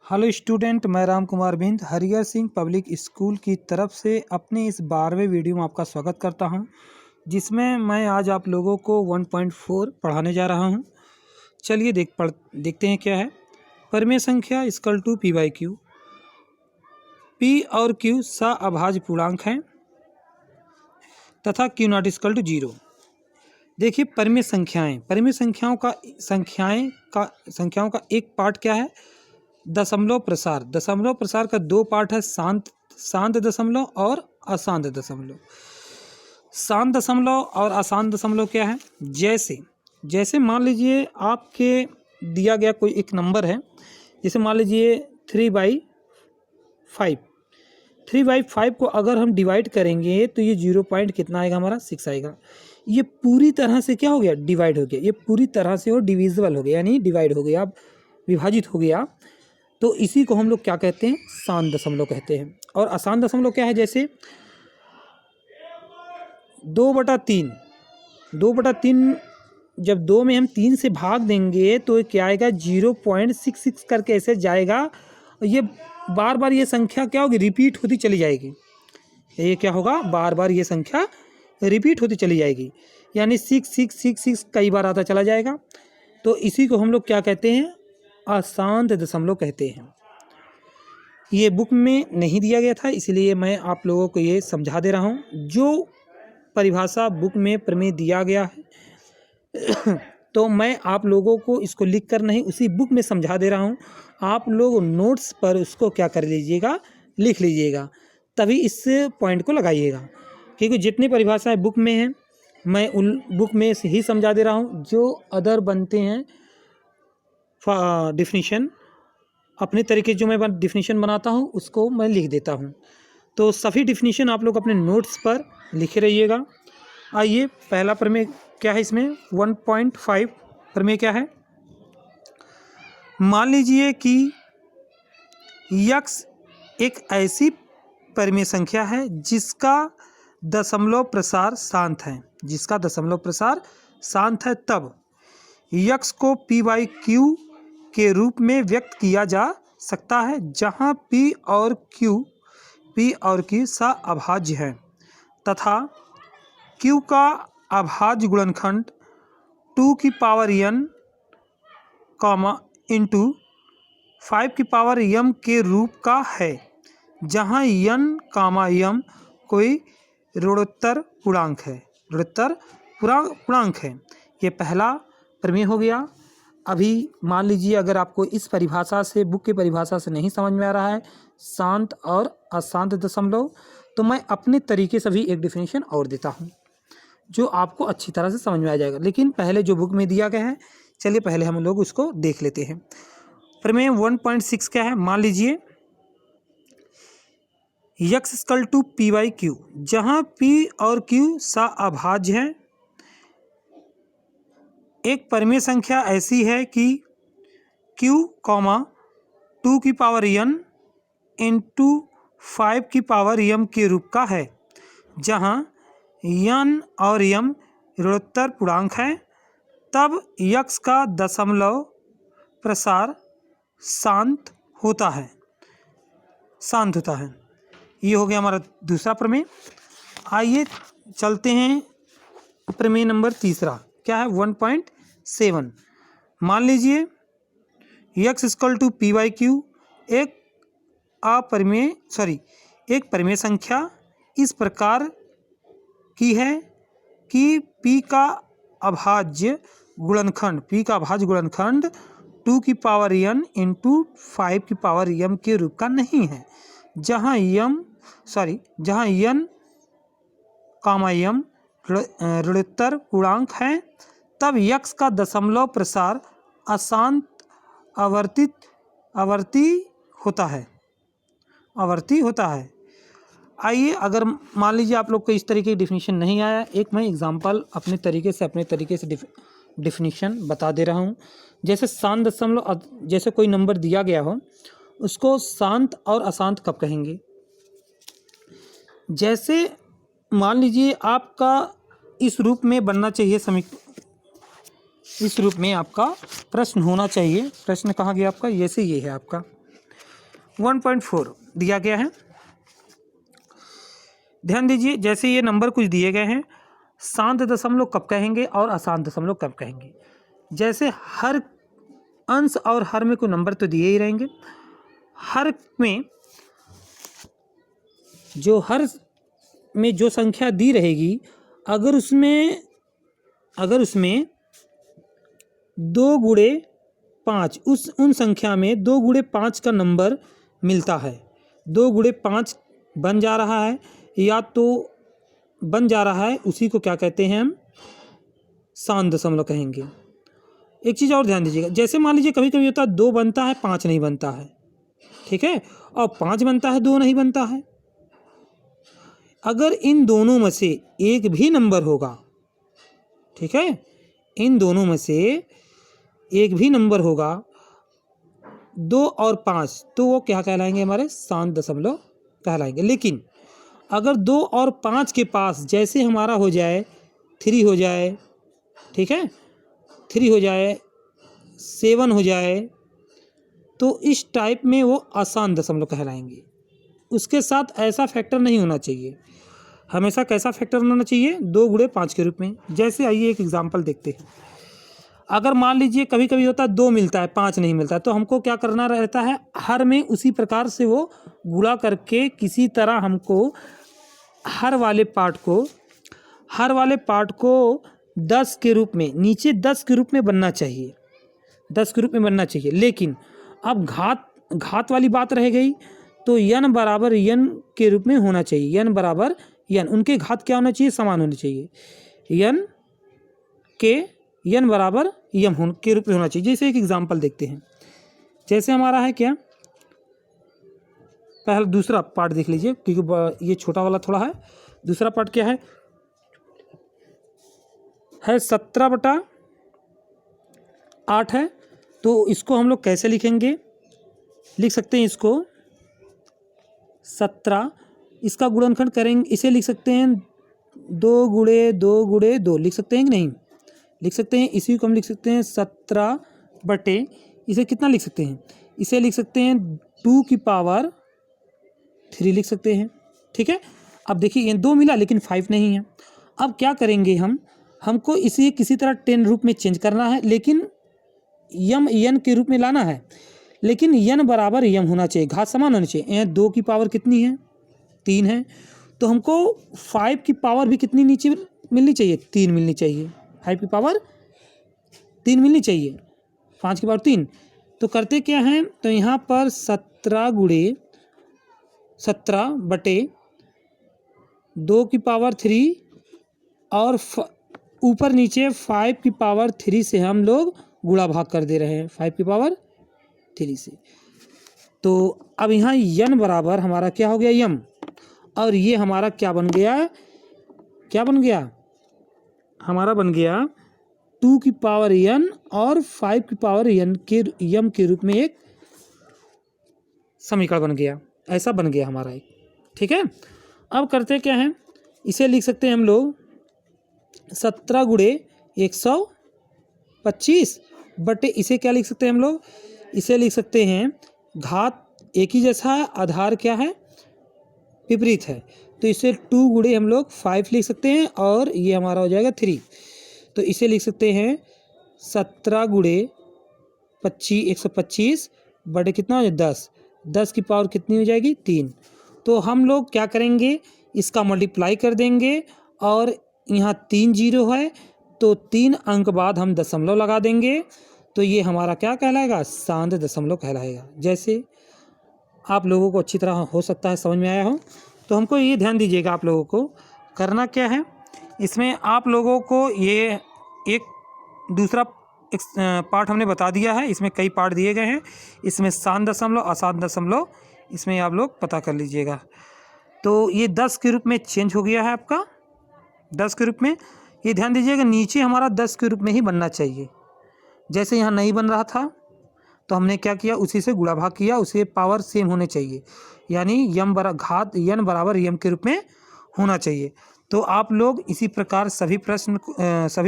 Hello student, मैं राम कुमार बिंद Harihar Singh public school की तरफ से अपने इस 12वें वीडियो में आपका स्वागत करता हूं, जिसमें मैं आज आप लोगों को 1.4 पढ़ाने जा रहा हूं। चलिए देखते हैं क्या है। परिमेय संख्या equal to P by Q. P और क्यू सअभाज्य पूर्णांक हैं तथा क्यू नॉट इक्वल टू 0। देखिए, परिमेय संख्याओं का एक पार्ट क्या है? दशमलव प्रसार का दो पार्ट है, शांत दशमलव और अशांत दशमलव। शांत दशमलव और अशांत दशमलव क्या है? जैसे मान लीजिए आपके दिया गया कोई एक नंबर है, जैसे मान लीजिए 3/5। 3/5 को अगर हम डिवाइड करेंगे तो ये 0 पॉइंट कितना आएगा? हमारा 6 आएगा। ये पूरी तरह से क्या हो गया? डिवाइड हो गया। ये पूरी तरह से वो डिविजिबल हो गया, यानी डिवाइड हो गया, विभाजित हो गया। तो इसी को हम लोग क्या कहते हैं? शांत दशमलव कहते हैं। और अशांत दशमलव क्या है? जैसे 2/3। 2/3 जब 2 में हम 3 से भाग देंगे तो क्या आएगा? 0.66 करके ऐसे जाएगा। और ये बार बार ये संख्या क्या होगी? रिपीट होती चली जाएगी। ये क्या होगा? बार बार ये संख्या रिपीट होती चली जाएगी, यानी 6 कई बार आता चला जाएगा। तो इसी को हम लोग क्या कहते हैं? अशांत दशमलव कहते हैं। ये बुक में नहीं दिया गया था, इसलिए मैं आप लोगों को ये समझा दे रहा हूँ। जो परिभाषा बुक में प्रमेय दिया गया है तो मैं आप लोगों को इसको लिख कर नहीं, उसी बुक में समझा दे रहा हूँ। आप लोग नोट्स पर उसको क्या कर लीजिएगा? लिख लीजिएगा, तभी इस पॉइंट को लगाइएगा। क्योंकि जितनी परिभाषाएं बुक में हैं, मैं उन बुक में से ही समझा दे रहा हूँ। जो अदर बनते हैं डिफिनीशन, अपने तरीके जो मैं डिफिनीशन बनाता हूँ उसको मैं लिख देता हूँ। तो सभी डिफिनीशन आप लोग अपने नोट्स पर लिखे रहिएगा। आइए, पहला प्रमेय क्या है इसमें? 1.5 प्रमेय क्या है? मान लीजिए कि x एक ऐसी परिमेय संख्या है जिसका दशमलव प्रसार शांत है। तब x को p बाई क्यू के रूप में व्यक्त किया जा सकता है, जहाँ p और q सअभाज्य हैं तथा q का अभाज्य गुणनखंड 2n इंटू 5m के रूप का है, जहाँ m कोई ऋणोत्तर पूर्णांक है। ये पहला प्रमेय हो गया। अभी मान लीजिए अगर आपको इस परिभाषा से, बुक की परिभाषा से नहीं समझ में आ रहा है शांत और अशांत दशमलव, तो मैं अपने तरीके से भी एक डिफिनीशन और देता हूँ जो आपको अच्छी तरह से समझ में आ जाएगा। लेकिन पहले जो बुक में दिया गया है, चलिए पहले हम लोग उसको देख लेते हैं। प्रमेय 1.6 क्या है? मान लीजिए x equal to P by Q, जहाँ p और q सअभाज्य हैं। एक परिमेय संख्या ऐसी है कि q, 2n इंटू 5m के रूप का है, जहाँ n और m ऋणोत्तर पूर्णांक है। तब x का दशमलव प्रसार शांत होता है। ये हो गया हमारा दूसरा प्रमेय। आइए चलते हैं प्रमेय नंबर तीसरा। क्या है? 1.7। मान लीजिए x equal to P by Q एक परिमेय संख्या इस प्रकार की है कि p का अभाज्य गुणनखंड 2n इंटू 5m के रूप का नहीं है, जहाँ n, m ऋणोत्तर पूर्णांक है। तब x का दशमलव प्रसार अशांत आवर्ती होता है। आइए, अगर मान लीजिए आप लोग को इस तरीके की डिफिनीशन नहीं आया, एक मैं एग्जांपल अपने तरीके से डिफिनीशन बता दे रहा हूँ। जैसे शांत दशमलव, जैसे कोई नंबर दिया गया हो, उसको शांत और अशांत कब कहेंगे? जैसे मान लीजिए आपका इस रूप में बनना चाहिए इस रूप में आपका प्रश्न होना चाहिए। प्रश्न कहाँ गया आपका? जैसे ये है आपका 1.4 दिया गया है। ध्यान दीजिए, जैसे ये नंबर कुछ दिए गए हैं, शांत दशमलव कब कहेंगे और अशांत दशमलव कब कहेंगे। जैसे हर अंश और हर में कोई नंबर तो दिए ही रहेंगे। हर में जो संख्या दी रहेगी, अगर उसमें 2 गुणे 5 उन संख्या में 2 गुणे 5 का नंबर मिलता है, 2 गुणे 5 बन जा रहा है या तो बन जा रहा है, उसी को क्या कहते हैं हम, शांत दशमलव कहेंगे। एक चीज़ और ध्यान दीजिएगा, जैसे मान लीजिए कभी कभी होता है 2 बनता है 5 नहीं बनता है, ठीक है, और 5 बनता है 2 नहीं बनता है। अगर इन दोनों में से एक भी नंबर होगा, ठीक है, इन दोनों में से एक भी नंबर होगा 2 और 5, तो वो क्या कहलाएंगे, हमारे शांत दशमलव कहलाएंगे। लेकिन अगर 2 और 5 के पास जैसे हमारा हो जाए 3 हो जाए, ठीक है, 3 हो जाए, 7 हो जाए, तो इस टाइप में वो अशांत दशमलव कहलाएंगे। उसके साथ ऐसा फैक्टर नहीं होना चाहिए, हमेशा कैसा फैक्टर होना चाहिए, 2 गुणे 5 के रूप में। जैसे आइए एक एग्जांपल देखते हैं। अगर मान लीजिए कभी कभी होता है 2 मिलता है 5 नहीं मिलता है, तो हमको क्या करना रहता है, हर में उसी प्रकार से वो गुणा करके किसी तरह हमको हर वाले पार्ट को 10 के रूप में, नीचे 10 के रूप में बनना चाहिए, 10 के रूप में बनना चाहिए। लेकिन अब घात वाली बात रह गई, तो n बराबर n के रूप में होना चाहिए, n बराबर n, उनके घात क्या होना चाहिए, समान होने चाहिए, n बराबर m के रूप में होना चाहिए। जैसे एक एग्जांपल देखते हैं, जैसे हमारा है क्या, पहले दूसरा पार्ट देख लीजिए क्योंकि ये छोटा वाला थोड़ा है। दूसरा पार्ट क्या है 17/8 है, तो इसको हम लोग कैसे लिखेंगे, लिख सकते हैं इसको 17, इसका गुणनखंड करेंगे, इसे लिख सकते हैं 2 गुणे 2 गुणे 2, लिख सकते हैं कि नहीं, लिख सकते हैं। इसी को हम लिख सकते हैं 17 बटे, इसे कितना लिख सकते हैं, इसे लिख सकते हैं 2 की पावर 3 लिख सकते हैं, ठीक है। अब देखिए ये 2 मिला लेकिन 5 नहीं है। अब क्या करेंगे हमको इसे किसी तरह 10 रूप में चेंज करना है, लेकिन यम n के रूप में लाना है, लेकिन n बराबर यम होना चाहिए, घात समान होनी चाहिए। यहाँ 2 की पावर कितनी है, 3 है, तो हमको 5 की पावर भी कितनी नीचे मिलनी चाहिए, 3 मिलनी चाहिए, 5 की पावर 3 मिलनी चाहिए, 5 की पावर 3। तो करते क्या हैं, तो यहाँ पर 17 बटे 2 की पावर 3 और ऊपर नीचे 5 की पावर 3 से हम लोग गुणा भाग कर दे रहे हैं, 5 की पावर 3 से। तो अब यहाँ n बराबर हमारा क्या हो गया, यम, और ये हमारा क्या बन गया, हमारा बन गया 2 की पावर n और 5 की पावर n के यम के रूप में एक समीकरण बन गया, ऐसा बन गया हमारा एक, ठीक है। अब करते क्या हैं, इसे लिख सकते हैं हम लोग 17 गुणे 125 बटे, इसे क्या लिख सकते हैं हम लोग, इसे लिख सकते हैं घात एक ही जैसा है, आधार क्या है, विपरीत है, तो इसे 2 गुणे हम लोग 5 लिख सकते हैं और ये हमारा हो जाएगा 3। तो इसे लिख सकते हैं 17 गुणे 125 बटे कितना हो जाए 10 की पावर कितनी हो जाएगी 3। तो हम लोग क्या करेंगे, इसका मल्टीप्लाई कर देंगे और यहाँ 3 जीरो है, तो 3 अंक बाद हम दशमलव लगा देंगे, तो ये हमारा क्या कहलाएगा, शांत दशमलव कहलाएगा। जैसे आप लोगों को अच्छी तरह हो सकता है समझ में आया हो, तो हमको ये ध्यान दीजिएगा, आप लोगों को करना क्या है, इसमें आप लोगों को ये एक दूसरा पार्ट हमने बता दिया है, इसमें कई पार्ट दिए गए हैं, इसमें शांत दशमलव अशांत दशमलव, इसमें आप लोग पता कर लीजिएगा। तो ये 10 के रूप में चेंज हो गया है आपका, 10 के रूप में। ये ध्यान दीजिएगा नीचे हमारा 10 के रूप में ही बनना चाहिए, जैसे यहाँ नहीं बन रहा था तो हमने क्या किया, उसी से गुणा भाग किया, उसे पावर सेम होने चाहिए, यानी यम घात n बराबर यम के रूप में होना चाहिए। तो आप लोग इसी प्रकार सभी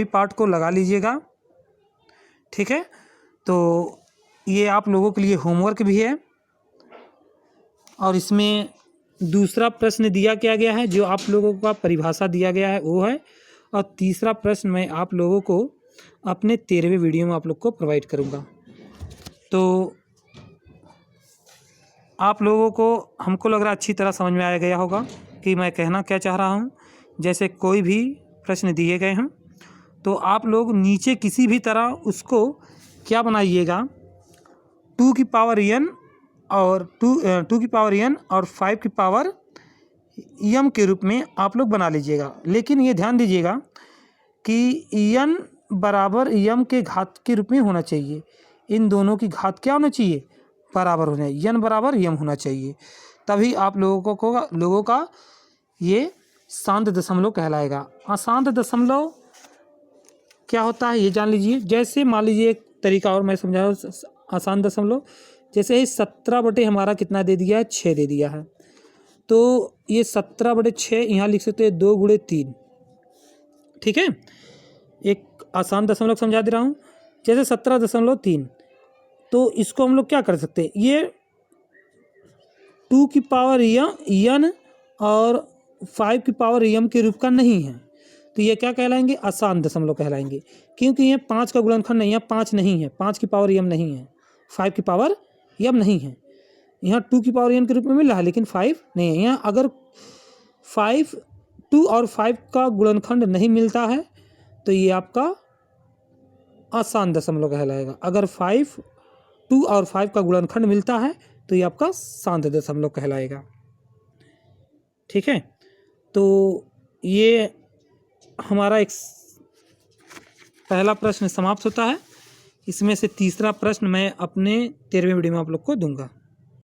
पार्ट को लगा लीजिएगा, ठीक है। तो ये आप लोगों के लिए होमवर्क भी है, और इसमें दूसरा प्रश्न दिया क्या गया है, जो आप लोगों का परिभाषा दिया गया है वो है, और तीसरा प्रश्न मैं आप लोगों को अपने 13वें वीडियो में आप लोग को प्रोवाइड करूँगा। तो आप लोगों को, हमको लग रहा है अच्छी तरह समझ में आ गया होगा कि मैं कहना क्या चाह रहा हूँ। जैसे कोई भी प्रश्न दिए गए हैं तो आप लोग नीचे किसी भी तरह उसको क्या बनाइएगा, 2 की पावर n और 2 की पावर n और 5 की पावर m के रूप में आप लोग बना लीजिएगा। लेकिन ये ध्यान दीजिएगा कि n बराबर m के घात के रूप में होना चाहिए। इन दोनों की घात क्या होना चाहिए, बराबर होना चाहिए, n बराबर m होना चाहिए। तभी आप लोगों का ये शांत दशमलव कहलाएगा। अशांत दशमलव क्या होता है ये जान लीजिए। जैसे मान लीजिए एक तरीका और मैं समझा रहा हूँ अशांत दशमलव, जैसे 17/, हमारा कितना दे दिया है, 6 दे दिया है। तो ये 17/6 यहाँ लिख सकते हैं 2 × 3, ठीक है। एक आसान दशमलव समझा दे रहा हूँ, जैसे 17.3, तो इसको हम लोग क्या कर सकते हैं, ये 2 की पावर n और 5 की पावर m के रूप का नहीं है, तो ये क्या कहलाएंगे, आसान दशमलव कहलाएंगे। क्योंकि ये 5 का गुणनखंड नहीं है, 5 नहीं है, 5 की पावर m नहीं है, 5 की पावर m नहीं है। यहाँ 2 की पावर n के रूप में मिल रहा है लेकिन 5 नहीं है। यहाँ अगर 2 और 5 का गुणनखंड नहीं मिलता है तो ये आपका आसान दशमलव कहलाएगा। अगर 2 और 5 का गुणनखंड मिलता है तो ये आपका शांत दशमलव कहलाएगा, ठीक है। तो ये हमारा एक पहला प्रश्न समाप्त होता है। इसमें से तीसरा प्रश्न मैं अपने 13वें वीडियो में आप लोग को दूंगा।